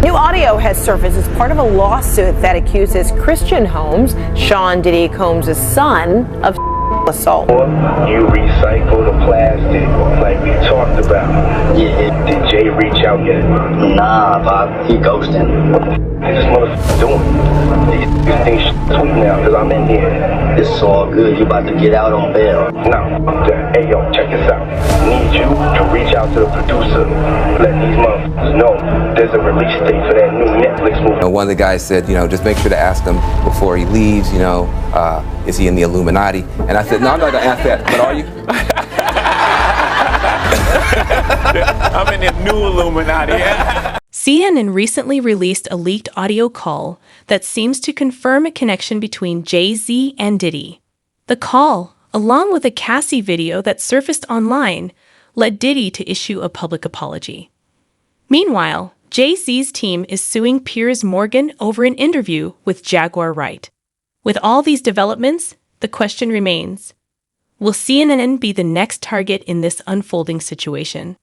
New audio has surfaced as part of a lawsuit that accuses Christian Holmes, Sean Diddy Combs' son, of assault. You recycle the plastic like we talked about. Yeah. Did Jay reach out yet? Nah, Bob. He ghosting. This motherfucker doing? These things sweet now because I'm in here. It's all good. You about to get out on bail. No. Hey, yo, check this out. Need you to reach out to the producer. Let these motherfuckers know there's a release date for that new Netflix movie. One of the guys said, just make sure to ask him before he leaves, is he in the Illuminati? And I said, no, I'm not going to ask that, but are you? I'm in the new Illuminati. CNN recently released a leaked audio call that seems to confirm a connection between Jay-Z and Diddy. The call, along with a Cassie video that surfaced online, led Diddy to issue a public apology. Meanwhile, Jay-Z's team is suing Piers Morgan over an interview with Jaguar Wright. With all these developments, the question remains, will CNN be the next target in this unfolding situation?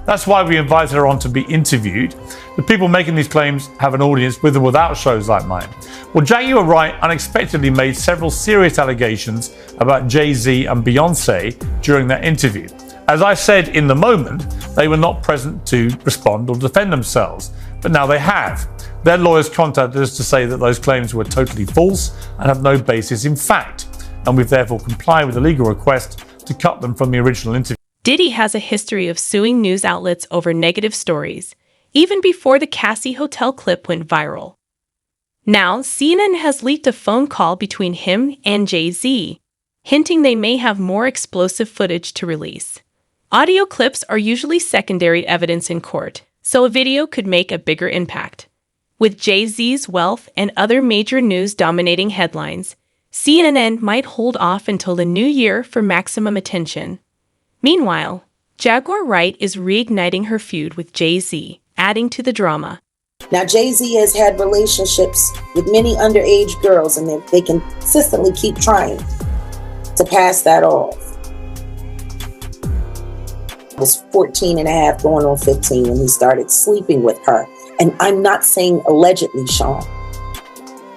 That's why we invited her on to be interviewed. The people making these claims have an audience with or without shows like mine. Well, Jaguar Wright unexpectedly made several serious allegations about Jay-Z and Beyonce during that interview. As I said in the moment, they were not present to respond or defend themselves, but now they have. Their lawyers contacted us to say that those claims were totally false and have no basis in fact, and we've therefore complied with the legal request to cut them from the original interview. Diddy has a history of suing news outlets over negative stories, even before the Cassie Hotel clip went viral. Now, CNN has leaked a phone call between him and Jay-Z, hinting they may have more explosive footage to release. Audio clips are usually secondary evidence in court, so a video could make a bigger impact. With Jay-Z's wealth and other major news dominating headlines, CNN might hold off until the new year for maximum attention. Meanwhile, Jaguar Wright is reigniting her feud with Jay-Z, adding to the drama. Now, Jay-Z has had relationships with many underage girls, and they consistently keep trying to pass that off. He was 14 and a half, going on 15, when he started sleeping with her. And I'm not saying allegedly, Sean.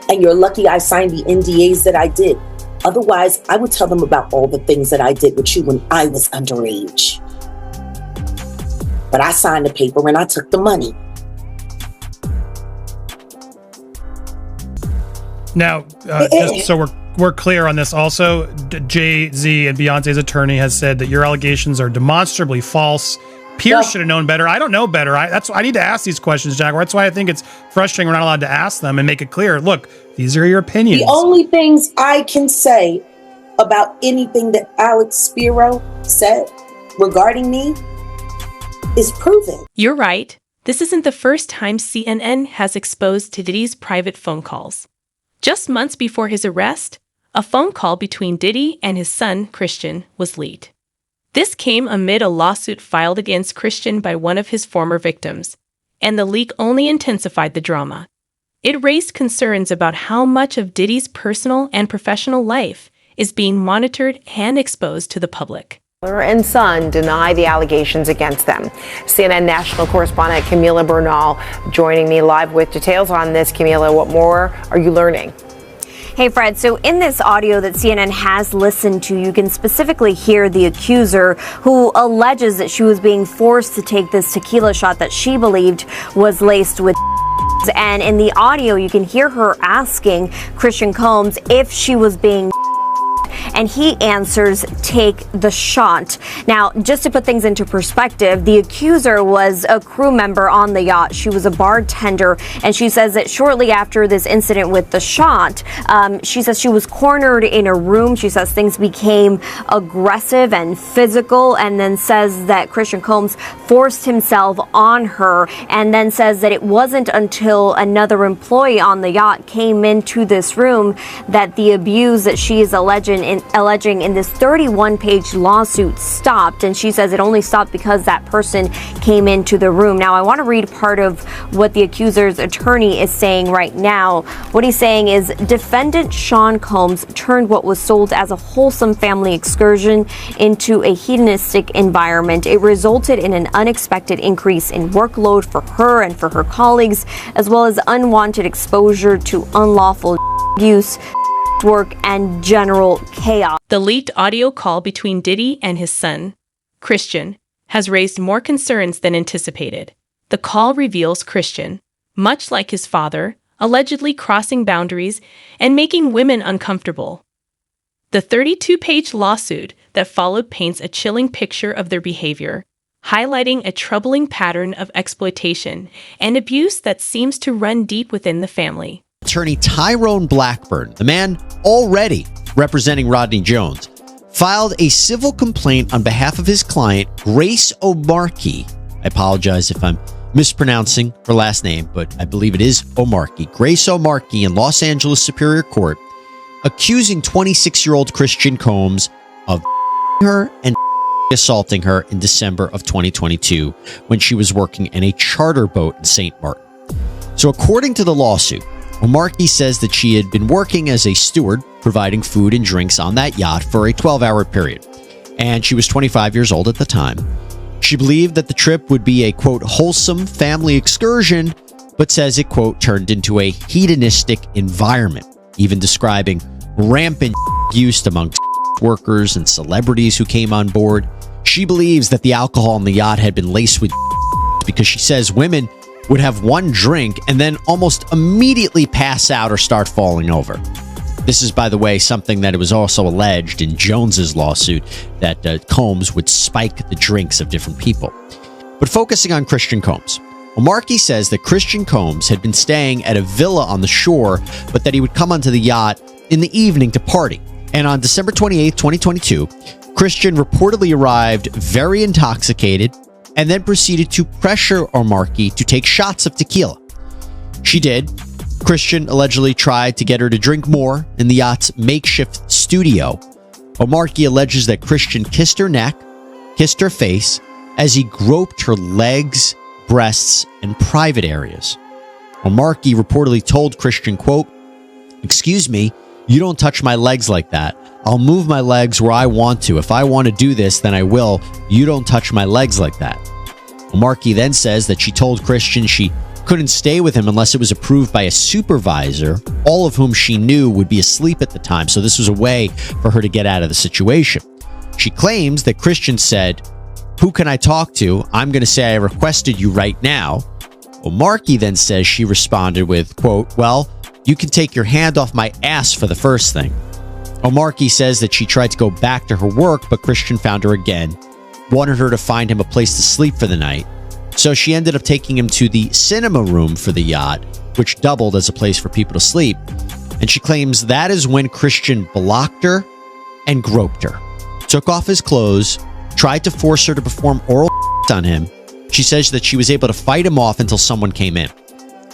And you're lucky I signed the NDAs that I did. Otherwise, I would tell them about all the things that I did with you when I was underage. But I signed the paper and I took the money. Now, just so we're clear on this also, Jay-Z and Beyonce's attorney has said that your allegations are demonstrably false. Piers should have known better. I don't know better. I need to ask these questions, Jaguar. That's why I think it's frustrating we're not allowed to ask them and make it clear. Look, these are your opinions. The only things I can say about anything that Alex Spiro said regarding me is proven. You're right. This isn't the first time CNN has exposed Diddy's private phone calls. Just months before his arrest, a phone call between Diddy and his son, Christian, was leaked. This came amid a lawsuit filed against Christian by one of his former victims, and the leak only intensified the drama. It raised concerns about how much of Diddy's personal and professional life is being monitored and exposed to the public. Mother and son deny the allegations against them. CNN national correspondent Camila Bernal joining me live with details on this. Camila, what more are you learning? Hey, Fred. So in this audio that CNN has listened to, you can specifically hear the accuser who alleges that she was being forced to take this tequila shot that she believed was laced with. And in the audio, you can hear her asking Christian Combs if she was being. And he answers, take the shot. Now, just to put things into perspective, the accuser was a crew member on the yacht. She was a bartender, and she says that shortly after this incident with the shot, she says she was cornered in a room. She says things became aggressive and physical, and then says that Christian Combs forced himself on her, and then says that it wasn't until another employee on the yacht came into this room that the abuse that she is alleging alleging in this 31-page lawsuit stopped, and she says it only stopped because that person came into the room. Now, I want to read part of what the accuser's attorney is saying right now. What he's saying is defendant Sean Combs turned what was sold as a wholesome family excursion into a hedonistic environment. It resulted in an unexpected increase in workload for her and for her colleagues, as well as unwanted exposure to unlawful use, work, and general chaos. The leaked audio call between Diddy and his son, Christian, has raised more concerns than anticipated. The call reveals Christian, much like his father, allegedly crossing boundaries and making women uncomfortable. The 32-page lawsuit that followed paints a chilling picture of their behavior, highlighting a troubling pattern of exploitation and abuse that seems to run deep within the family. Attorney Tyrone Blackburn, the man already representing Rodney Jones, filed a civil complaint on behalf of his client, Grace O'Markey. I apologize if I'm mispronouncing her last name, but I believe it is O'Markey. Grace O'Markey in Los Angeles Superior Court, accusing 26-year-old Christian Combs of her and assaulting her in December of 2022 when she was working in a charter boat in St. Martin. So according to the lawsuit, O'Markey says that she had been working as a steward, providing food and drinks on that yacht for a 12-hour period, and she was 25 years old at the time. She believed that the trip would be a, quote, wholesome family excursion, but says it, quote, turned into a hedonistic environment, even describing rampant use among workers and celebrities who came on board. She believes that the alcohol on the yacht had been laced with because she says women would have one drink and then almost immediately pass out or start falling over. This is, by the way, something that it was also alleged in Jones's lawsuit, that Combs would spike the drinks of different people. But focusing on Christian Combs, O'Markey says that Christian Combs had been staying at a villa on the shore, but that he would come onto the yacht in the evening to party. And on December 28, 2022, Christian reportedly arrived very intoxicated and then proceeded to pressure O'Markey to take shots of tequila. She did. Christian allegedly tried to get her to drink more in the yacht's makeshift studio. O'Markey alleges that Christian kissed her neck, kissed her face, as he groped her legs, breasts, and private areas. O'Markey reportedly told Christian, quote, "Excuse me, you don't touch my legs like that. I'll move my legs where I want to. If I want to do this, then I will. You don't touch my legs like that." O'Markey then says that she told Christian she couldn't stay with him unless it was approved by a supervisor, all of whom she knew would be asleep at the time, so this was a way for her to get out of the situation. She claims that Christian said, "Who can I talk to? I'm going to say I requested you right now." O'Markey then says she responded with, quote, "Well, you can take your hand off my ass for the first thing." O'Markey says that she tried to go back to her work, but Christian found her again, wanted her to find him a place to sleep for the night. So she ended up taking him to the cinema room for the yacht, which doubled as a place for people to sleep. And she claims that is when Christian blocked her and groped her, took off his clothes, tried to force her to perform oral on him. She says that she was able to fight him off until someone came in.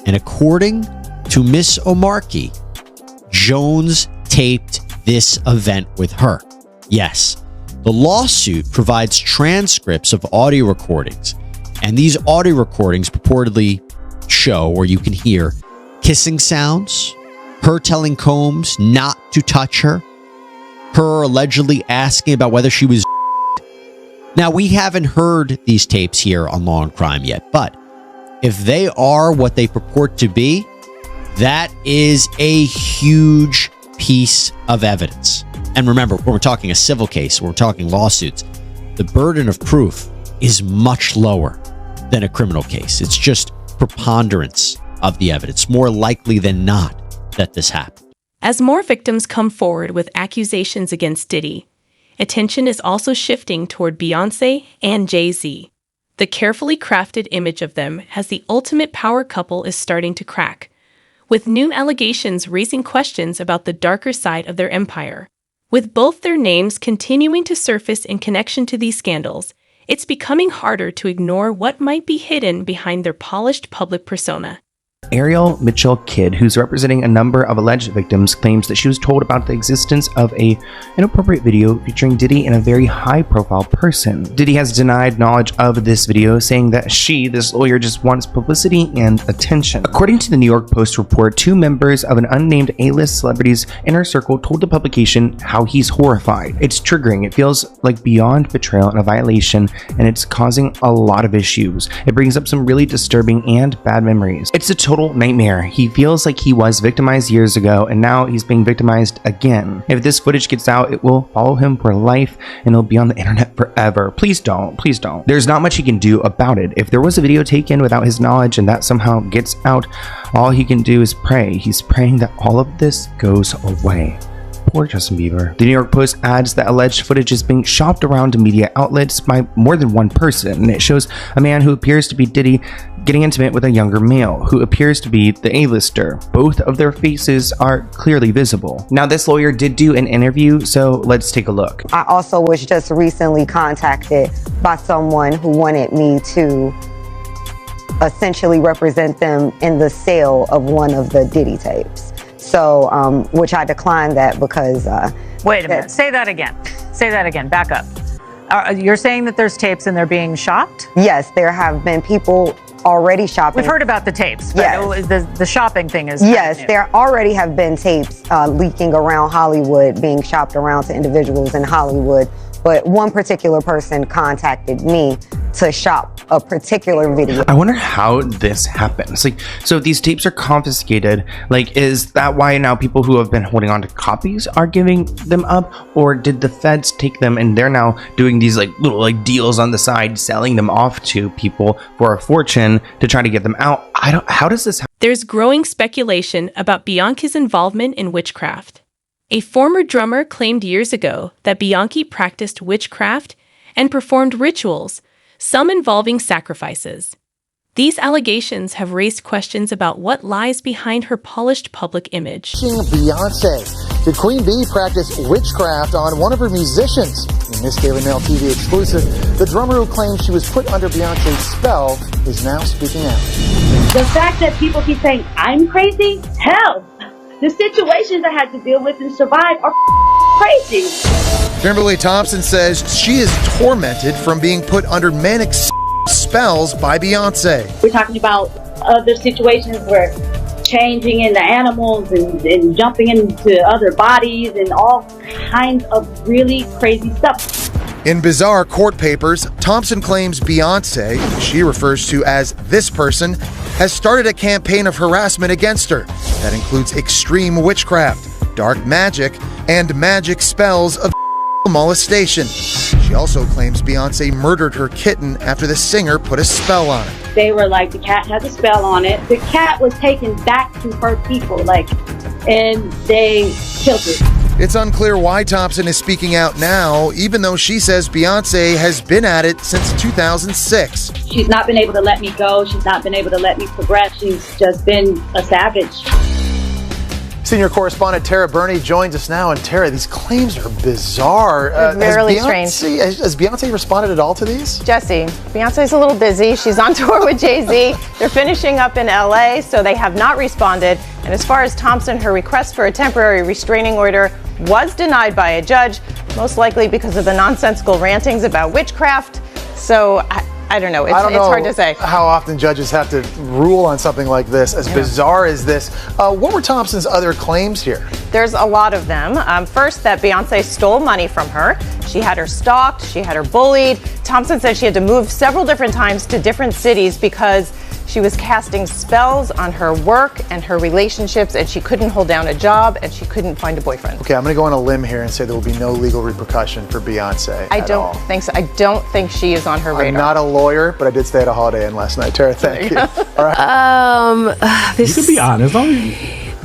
And according to Miss O'Markey, Jones taped this event with her. Yes, the lawsuit provides transcripts of audio recordings, and these audio recordings purportedly show, or you can hear, kissing sounds, her telling Combs not to touch her, her allegedly asking about whether she was. Now, we haven't heard these tapes here on Law and Crime yet, but if they are what they purport to be, that is a huge piece of evidence. And remember, when we're talking a civil case, when we're talking lawsuits, the burden of proof is much lower than a criminal case. It's just preponderance of the evidence, more likely than not that this happened. As more victims come forward with accusations against Diddy, attention is also shifting toward Beyoncé and Jay-Z. The carefully crafted image of them as the ultimate power couple is starting to crack, with new allegations raising questions about the darker side of their empire. With both their names continuing to surface in connection to these scandals, it's becoming harder to ignore what might be hidden behind their polished public persona. Ariel Mitchell Kidd, who's representing a number of alleged victims, claims that she was told about the existence of an inappropriate video featuring Diddy and a very high-profile person. Diddy has denied knowledge of this video, saying that this lawyer, just wants publicity and attention. According to the New York Post report, 2 members of an unnamed A-list celebrity's inner circle told the publication how he's horrified. It's triggering. It feels like beyond betrayal and a violation, and it's causing a lot of issues. It brings up some really disturbing and bad memories. It's a total nightmare. He feels like he was victimized years ago, and now he's being victimized again. If this footage gets out, it will follow him for life, and it'll be on the internet forever. Please don't. Please don't. There's not much he can do about it. If there was a video taken without his knowledge and that somehow gets out, all he can do is pray. He's praying that all of this goes away. Poor Justin Bieber. The New York Post adds that alleged footage is being shopped around to media outlets by more than one person, and it shows a man who appears to be Diddy getting intimate with a younger male who appears to be the A-lister. Both of their faces are clearly visible. Now, this lawyer did do an interview, so let's take a look. I also was just recently contacted by someone who wanted me to essentially represent them in the sale of one of the Diddy tapes. So, which I declined that because... Wait a minute. Say that again. Say that again. Back up. You're saying that there's tapes and they're being shopped? Yes, there have been people already shopping. We've heard about the tapes. Yes. The shopping thing is... Yes, there already have been tapes leaking around Hollywood, being shopped around to individuals in Hollywood. But one particular person contacted me to shop a particular video. I wonder how this happens. Like, so if these tapes are confiscated, like, is that why now people who have been holding on to copies are giving them up? Or did the feds take them and they're now doing these like little like deals on the side, selling them off to people for a fortune to try to get them out? How does this happen? There's growing speculation about Bianca's involvement in witchcraft. A former drummer claimed years ago that Bianca practiced witchcraft and performed rituals, some involving sacrifices. These allegations have raised questions about what lies behind her polished public image. Beyonce. Did Queen Bee practice witchcraft on one of her musicians? In this Daily Mail TV exclusive, the drummer who claims she was put under Beyonce's spell is now speaking out. The fact that people keep saying, I'm crazy? Hell! The situations I had to deal with and survive are crazy. Kimberly Thompson says she is tormented from being put under manic spells by Beyonce. We're talking about other situations where changing into animals and jumping into other bodies and all kinds of really crazy stuff. In bizarre court papers, Thompson claims Beyonce, who she refers to as this person, has started a campaign of harassment against her that includes extreme witchcraft, dark magic, and magic spells of molestation. She also claims Beyonce murdered her kitten after the singer put a spell on it. They were like, the cat has a spell on it. The cat was taken back to her people, and they killed it. It's unclear why Thompson is speaking out now, even though she says Beyonce has been at it since 2006. She's not been able to let me go. She's not been able to let me progress. She's just been a savage. Senior correspondent Tara Burney joins us now. And Tara, these claims are bizarre. They're really strange. Has Beyonce responded at all to these? Jesse, Beyonce's a little busy. She's on tour with Jay-Z. They're finishing up in LA, so they have not responded. And as far as Thompson, her request for a temporary restraining order was denied by a judge, most likely because of the nonsensical rantings about witchcraft. So I don't know. It's hard to say. How often judges have to rule on something like this, as bizarre as this. What were Thompson's other claims here? There's a lot of them. First, that Beyonce stole money from her. She had her stalked. She had her bullied. Thompson said she had to move several different times to different cities because she was casting spells on her work and her relationships, and she couldn't hold down a job, and she couldn't find a boyfriend. Okay, I'm going to go on a limb here and say there will be no legal repercussion for Beyonce. I don't think so. I don't think she is on her radar. I'm not a lawyer, but I did stay at a Holiday Inn last night. Tara, thank you. All right. You can be honest.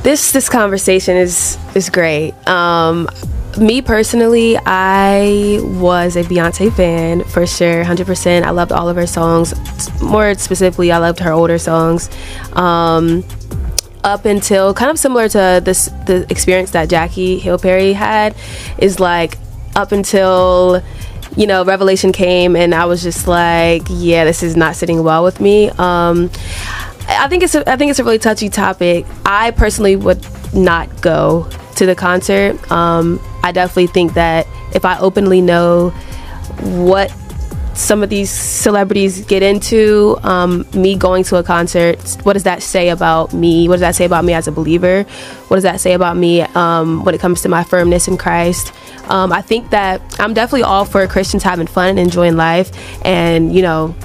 This conversation is great. Me personally, I was a Beyonce fan for sure, 100%. I loved all of her songs. More specifically, I loved her older songs. Up until kind of similar to the experience that Jackie Hill Perry had, is like up until Revelation came, and I was just like, yeah, this is not sitting well with me. I think it's a really touchy topic. I personally would not go to the concert. I definitely think that if I openly know what some of these celebrities get into, me going to a concert, what does that say about me? What does that say about me as a believer? What does that say about me when it comes to my firmness in Christ? I think that I'm definitely all for Christians having fun and enjoying life and, you know,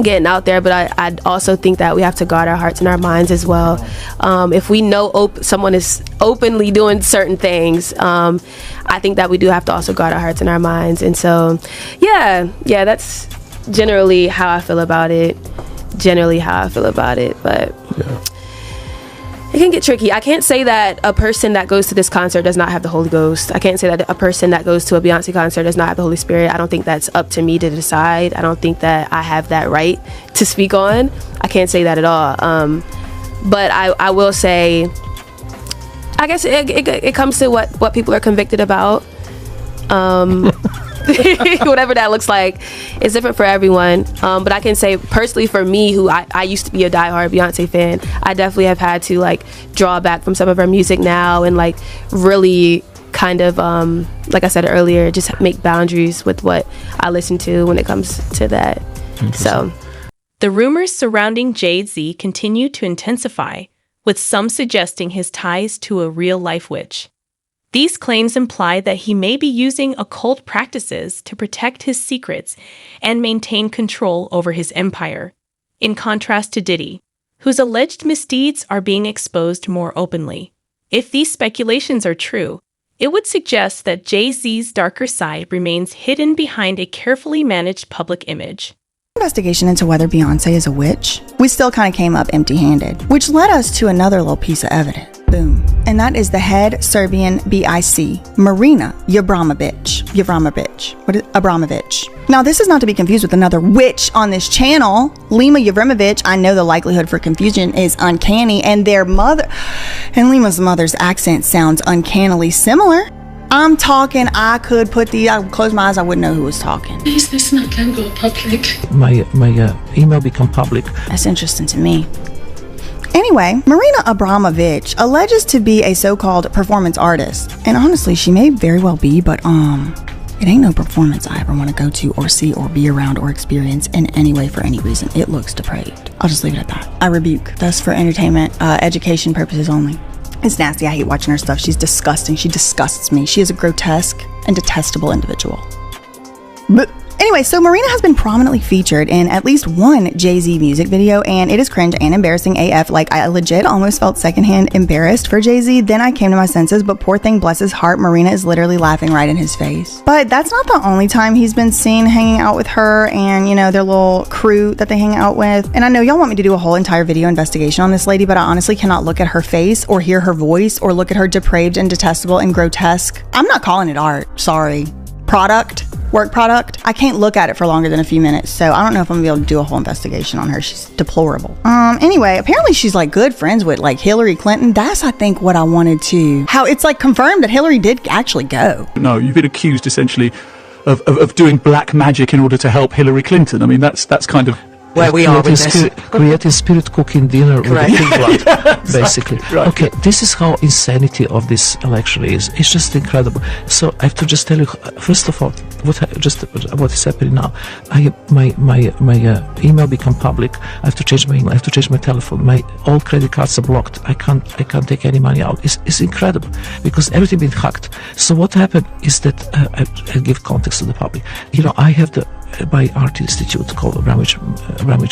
getting out there, but I also think that we have to guard our hearts and our minds as well. If we know someone is openly doing certain things, I think that we do have to also guard our hearts and our minds. And so, yeah, that's generally how I feel about it. But it can get tricky. I can't say that a person that goes to this concert does not have the Holy Ghost. I can't say that a person that goes to a Beyonce concert does not have the Holy Spirit. I don't think that's up to me to decide. I don't think that I have that right to speak on. I can't say that at all. But I will say, I guess it comes to what people are convicted about. Whatever that looks like, it's different for everyone. But I can say personally for me, who I used to be a diehard Beyonce fan, I definitely have had to like draw back from some of her music now and like really kind of, like I said earlier, just make boundaries with what I listen to when it comes to that. So the rumors surrounding Jay-Z continue to intensify, with some suggesting his ties to a real-life witch. These claims imply that he may be using occult practices to protect his secrets and maintain control over his empire, in contrast to Diddy, whose alleged misdeeds are being exposed more openly. If these speculations are true, it would suggest that Jay-Z's darker side remains hidden behind a carefully managed public image. Investigation into whether Beyonce is a witch, we still kind of came up empty-handed, which led us to another little piece of evidence. Boom. And that is the head Serbian BIC, Marina Abramovic. Abramovic. Now, this is not to be confused with another witch on this channel. Lima Yevremovic, I know the likelihood for confusion is uncanny, and Lima's mother's accent sounds uncannily similar. I'm talking, I could close my eyes, I wouldn't know who was talking. Please, this can go public. My email become public. That's interesting to me. Anyway, Marina Abramovic alleges to be a so-called performance artist. And honestly, she may very well be, but it ain't no performance I ever want to go to or see or be around or experience in any way for any reason. It looks depraved. I'll just leave it at that. I rebuke. Thus for entertainment, education purposes only. It's nasty. I hate watching her stuff. She's disgusting. She disgusts me. She is a grotesque and detestable individual. But anyway, so Marina has been prominently featured in at least one Jay-Z music video, and it is cringe and embarrassing AF. Like, I legit almost felt secondhand embarrassed for Jay-Z. Then I came to my senses, but poor thing, bless his heart, Marina is literally laughing right in his face. But that's not the only time he's been seen hanging out with her and, you know, their little crew that they hang out with. And I know y'all want me to do a whole entire video investigation on this lady, but I honestly cannot look at her face or hear her voice or look at her depraved and detestable and grotesque. I'm not calling it art. Sorry. Work product. I can't look at it for longer than a few minutes, so I don't know if I'm gonna be able to do a whole investigation on her. She's deplorable. Anyway, apparently she's like good friends with like Hillary Clinton. That's, I think, what I wanted to, how it's like confirmed that Hillary did actually go. No, you've been accused essentially of doing black magic in order to help Hillary Clinton. I mean, that's kind of where we are with this. Creating spirit cooking dinner with pig blood, basically. Right. Okay, this is how insanity of this election is. It's just incredible. So I have to just tell you, first of all, what is happening now. My email become public. I have to change my email. I have to change my telephone. My all credit cards are blocked. I can't take any money out. It's incredible because everything been hacked. So what happened is that I give context to the public. You know, I have by art institute called Abramovich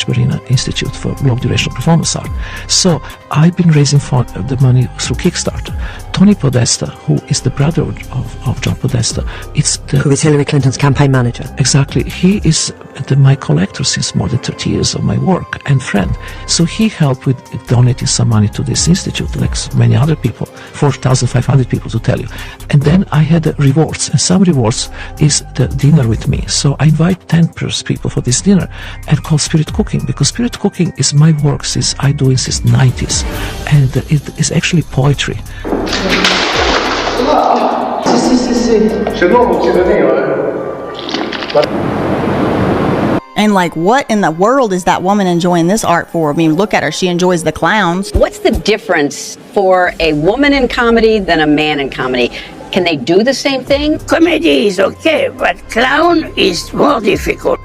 Marina Institute for Long Duration Performance Art. So I've been raising the money through Kickstarter. Tony Podesta, who is the brother of John Podesta, who is Hillary Clinton's campaign manager. Exactly. He is my collector since more than 30 years of my work and friend. So he helped with donating some money to this institute, like many other people, 4,500 people to tell you. And then I had rewards, and some rewards is the dinner with me. So I invite 10 people for this dinner and call spirit cooking, because spirit cooking is my work since I do it since 90s, and it is actually poetry. And like, what in the world is that woman enjoying this art for? I mean, look at her. She enjoys the clowns. What's the difference for a woman in comedy than a man in comedy? Can they do the same thing? Comedy is okay, but clown is more difficult.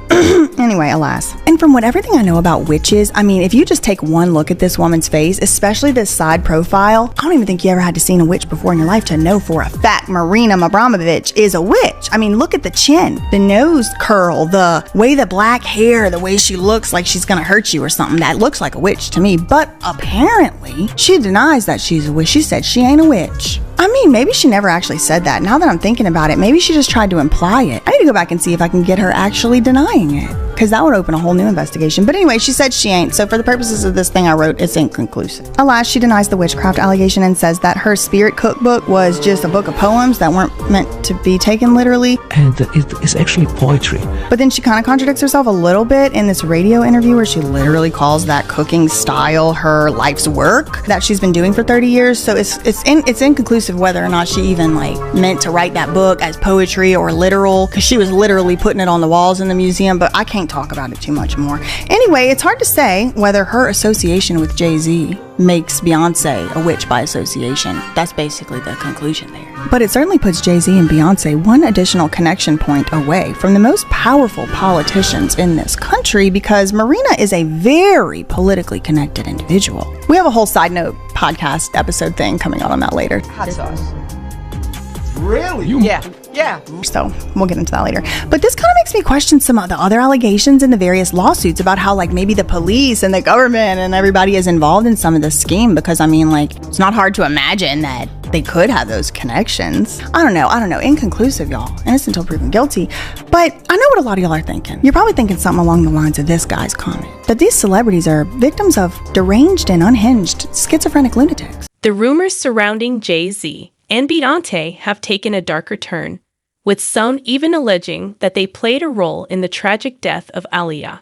Anyway, alas. And from everything I know about witches, I mean, if you just take one look at this woman's face, especially this side profile, I don't even think you ever had to see a witch before in your life to know for a fact Marina Abramovich is a witch. I mean, look at the chin, the nose curl, the way the black hair, the way she looks like she's gonna hurt you or something. That looks like a witch to me. But apparently, she denies that she's a witch. She said she ain't a witch. I mean, maybe she never actually said that. Now that I'm thinking about it, maybe she just tried to imply it. I need to go back and see if I can get her actually denying it, because that would open a whole new investigation. But anyway, she said she ain't. So for the purposes of this thing I wrote, it's inconclusive. Alas, she denies the witchcraft allegation and says that her spirit cookbook was just a book of poems that weren't meant to be taken literally. And it is actually poetry. But then she kind of contradicts herself a little bit in this radio interview where she literally calls that cooking style her life's work that she's been doing for 30 years. So it's inconclusive whether or not she even meant to write that book as poetry or literal, because she was literally putting it on the walls in the museum. But I can't talk about it too much more. Anyway, it's hard to say whether her association with Jay-Z makes Beyonce a witch by association. That's basically the conclusion there. But it certainly puts Jay-Z and Beyonce one additional connection point away from the most powerful politicians in this country, because Marina is a very politically connected individual. We have a whole side note podcast episode thing coming out on that later. Hot sauce. Really? Yeah. So we'll get into that later. But this kind of makes me question some of the other allegations in the various lawsuits about how maybe the police and the government and everybody is involved in some of this scheme, because I mean, it's not hard to imagine that they could have those connections. I don't know. Inconclusive, y'all. Innocent until proven guilty. But I know what a lot of y'all are thinking. You're probably thinking something along the lines of this guy's comment, that these celebrities are victims of deranged and unhinged schizophrenic lunatics. The rumors surrounding Jay-Z and Beyonce have taken a darker turn, with some even alleging that they played a role in the tragic death of Aaliyah.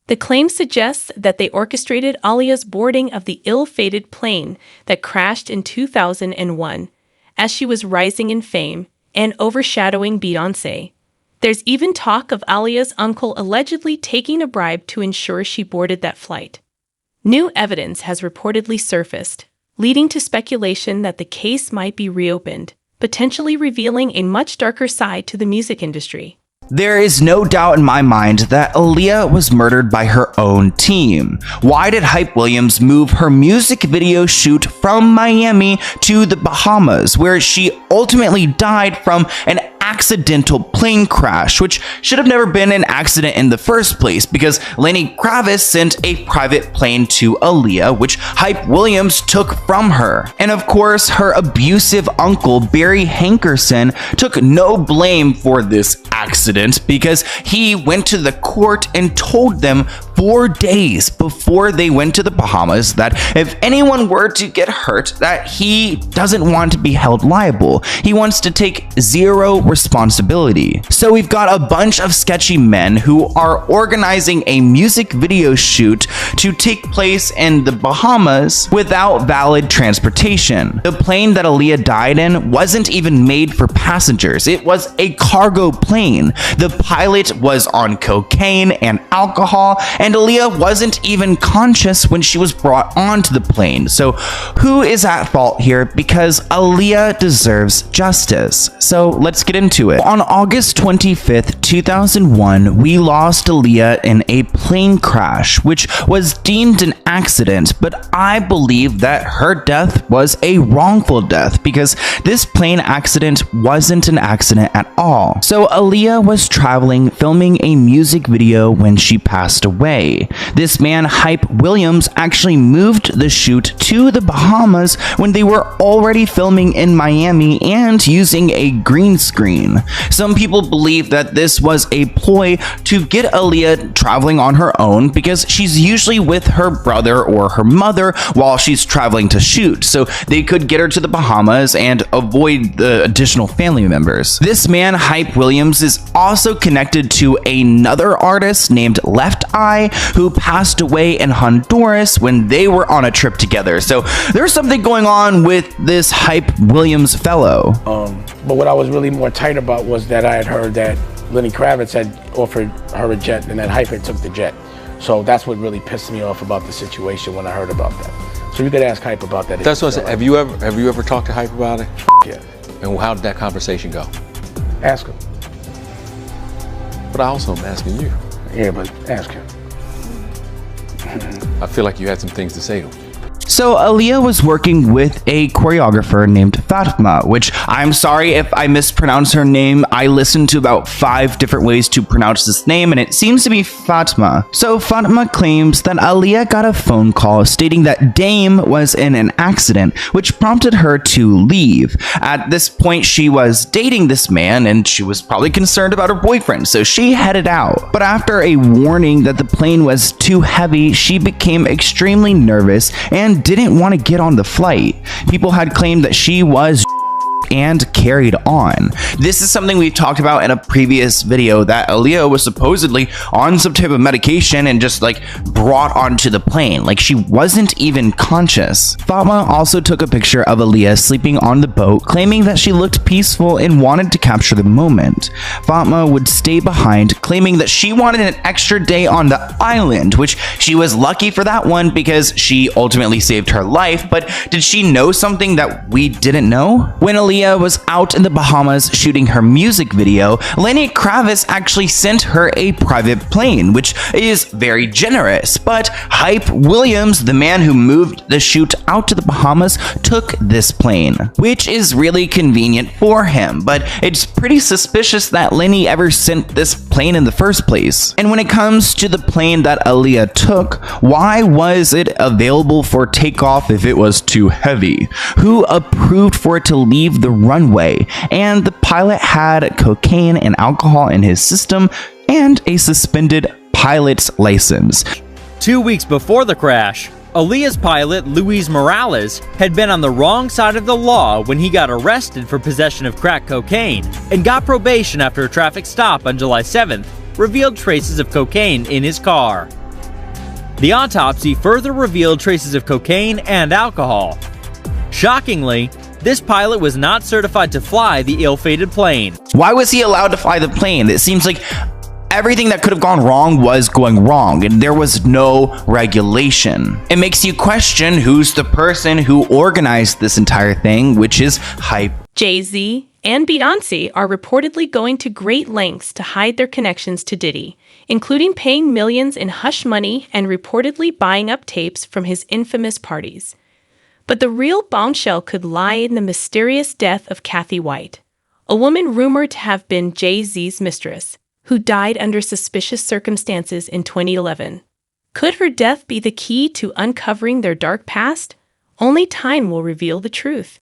The claim suggests that they orchestrated Aaliyah's boarding of the ill-fated plane that crashed in 2001 as she was rising in fame and overshadowing Beyonce. There's even talk of Aaliyah's uncle allegedly taking a bribe to ensure she boarded that flight. New evidence has reportedly surfaced, leading to speculation that the case might be reopened, potentially revealing a much darker side to the music industry. There is no doubt in my mind that Aaliyah was murdered by her own team. Why did Hype Williams move her music video shoot from Miami to the Bahamas, where she ultimately died from an accidental plane crash, which should have never been an accident in the first place, because Lenny Kravitz sent a private plane to Aaliyah, which Hype Williams took from her. And of course, her abusive uncle, Barry Hankerson, took no blame for this accident, because he went to the court and told them 4 days before they went to the Bahamas that if anyone were to get hurt, that he doesn't want to be held liable. He wants to take zero responsibility. So we've got a bunch of sketchy men who are organizing a music video shoot to take place in the Bahamas without valid transportation. The plane that Aaliyah died in wasn't even made for passengers. It was a cargo plane. The pilot was on cocaine and alcohol, and Aaliyah wasn't even conscious when she was brought onto the plane. So who is at fault here? Because Aaliyah deserves justice. So let's get into it. On August 25th, 2001, we lost Aaliyah in a plane crash, which was deemed an accident, but I believe that her death was a wrongful death, because this plane accident wasn't an accident at all. So Aaliyah was traveling, filming a music video when she passed away. This man, Hype Williams, actually moved the shoot to the Bahamas when they were already filming in Miami and using a green screen. Some people believe that this was a ploy to get Aaliyah traveling on her own, because she's usually with her brother or her mother while she's traveling to shoot, so they could get her to the Bahamas and avoid the additional family members. This man, Hype Williams, is also connected to another artist named Left Eye, who passed away in Honduras when they were on a trip together. So there's something going on with this Hype Williams fellow. But what I was really more tight about was that I had heard that Lenny Kravitz had offered her a jet, and then Hype had took the jet. So that's what really pissed me off about the situation when I heard about that. So you could ask Hype about that. That's what I said. Have you ever talked to Hype about it? Yeah. And how did that conversation go? Ask him. But I also am asking you. Yeah, but ask him. I feel like you had some things to say to him. So Aaliyah was working with a choreographer named Fatma, which I'm sorry if I mispronounce her name. I listened to about 5 different ways to pronounce this name, and it seems to be Fatma. So Fatma claims that Aaliyah got a phone call stating that Dame was in an accident, which prompted her to leave. At this point, she was dating this man, and she was probably concerned about her boyfriend, so she headed out. But after a warning that the plane was too heavy, she became extremely nervous and didn't want to get on the flight. People had claimed that she was and carried on. This is something we've talked about in a previous video, that Aaliyah was supposedly on some type of medication and just like brought onto the plane. Like she wasn't even conscious. Fatma also took a picture of Aaliyah sleeping on the boat, claiming that she looked peaceful and wanted to capture the moment. Fatma would stay behind, claiming that she wanted an extra day on the island, which she was lucky for that one because she ultimately saved her life. But did she know something that we didn't know? When Aaliyah was out in the Bahamas shooting her music video, Lenny Kravitz actually sent her a private plane, which is very generous. But Hype Williams, the man who moved the shoot out to the Bahamas, took this plane, which is really convenient for him. But it's pretty suspicious that Lenny ever sent this plane in the first place. And when it comes to the plane that Aaliyah took, why was it available for takeoff if it was too heavy? Who approved for it to leave the runway? And the pilot had cocaine and alcohol in his system and a suspended pilot's license. 2 weeks before the crash, Aaliyah's pilot, Luis Morales, had been on the wrong side of the law when he got arrested for possession of crack cocaine and got probation after a traffic stop on July 7th revealed traces of cocaine in his car. The autopsy further revealed traces of cocaine and alcohol. Shockingly, this pilot was not certified to fly the ill-fated plane. Why was he allowed to fly the plane? It seems like everything that could have gone wrong was going wrong, and there was no regulation. It makes you question who's the person who organized this entire thing, which is Hype. Jay-Z and Beyonce are reportedly going to great lengths to hide their connections to Diddy, including paying millions in hush money and reportedly buying up tapes from his infamous parties. But the real bombshell could lie in the mysterious death of Kathy White, a woman rumored to have been Jay-Z's mistress, who died under suspicious circumstances in 2011. Could her death be the key to uncovering their dark past? Only time will reveal the truth.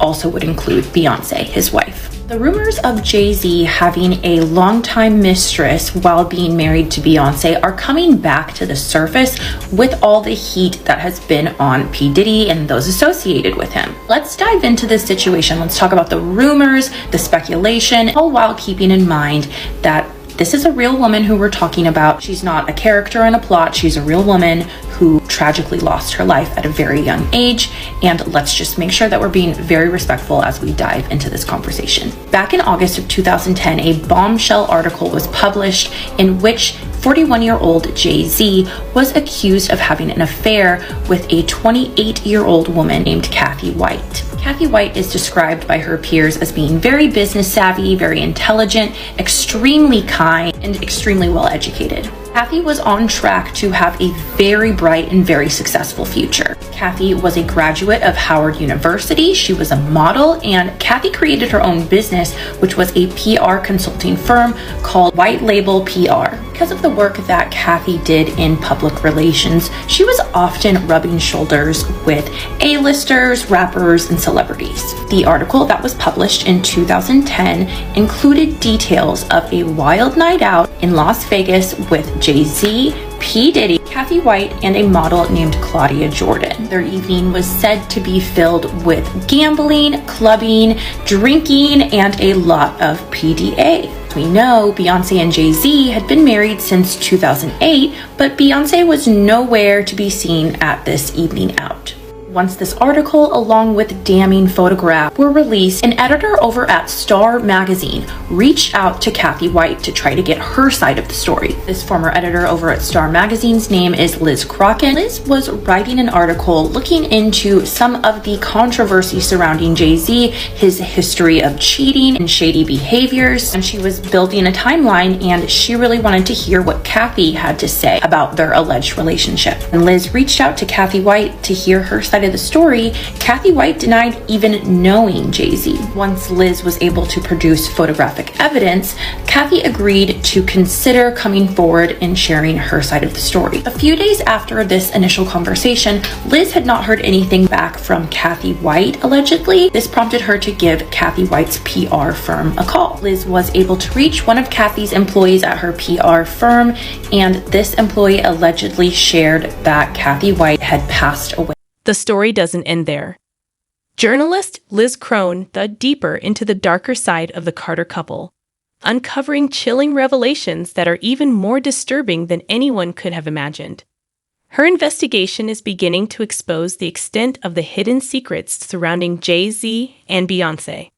Also would include Beyonce, his wife. The rumors of Jay-Z having a longtime mistress while being married to Beyonce are coming back to the surface with all the heat that has been on P. Diddy and those associated with him. Let's dive into this situation. Let's talk about the rumors, the speculation, all while keeping in mind that this is a real woman who we're talking about. She's not a character in a plot. She's a real woman who tragically lost her life at a very young age. And let's just make sure that we're being very respectful as we dive into this conversation. Back in August of 2010, a bombshell article was published in which 41-year-old Jay-Z was accused of having an affair with a 28-year-old woman named Kathy White. Kathy White is described by her peers as being very business savvy, very intelligent, extremely kind, and extremely well educated. Kathy was on track to have a very bright and very successful future. Kathy was a graduate of Howard University. She was a model, and Kathy created her own business, which was a PR consulting firm called White Label PR. Because of the work that Kathy did in public relations, she was often rubbing shoulders with A-listers, rappers, and celebrities. The article that was published in 2010 included details of a wild night out in Las Vegas with Jay-Z, P. Diddy, Kathy White, and a model named Claudia Jordan. Their evening was said to be filled with gambling, clubbing, drinking, and a lot of PDA. We know Beyonce and Jay-Z had been married since 2008, but Beyonce was nowhere to be seen at this evening out. Once this article, along with damning photographs, were released, an editor over at Star Magazine reached out to Kathy White to try to get her side of the story. This former editor over at Star Magazine's name is Liz Crocken. Liz was writing an article looking into some of the controversy surrounding Jay-Z, his history of cheating and shady behaviors, and she was building a timeline, and she really wanted to hear what Kathy had to say about their alleged relationship. And Liz reached out to Kathy White to hear her side of the story. Kathy White denied even knowing Jay-Z. Once Liz was able to produce photographic evidence, Kathy agreed to consider coming forward and sharing her side of the story. A few days after this initial conversation, Liz had not heard anything back from Kathy White, allegedly. This prompted her to give Kathy White's PR firm a call. Liz was able to reach one of Kathy's employees at her PR firm, and this employee allegedly shared that Kathy White had passed away. The story doesn't end there. Journalist Liz Crone dug deeper into the darker side of the Carter couple, uncovering chilling revelations that are even more disturbing than anyone could have imagined. Her investigation is beginning to expose the extent of the hidden secrets surrounding Jay-Z and Beyoncé.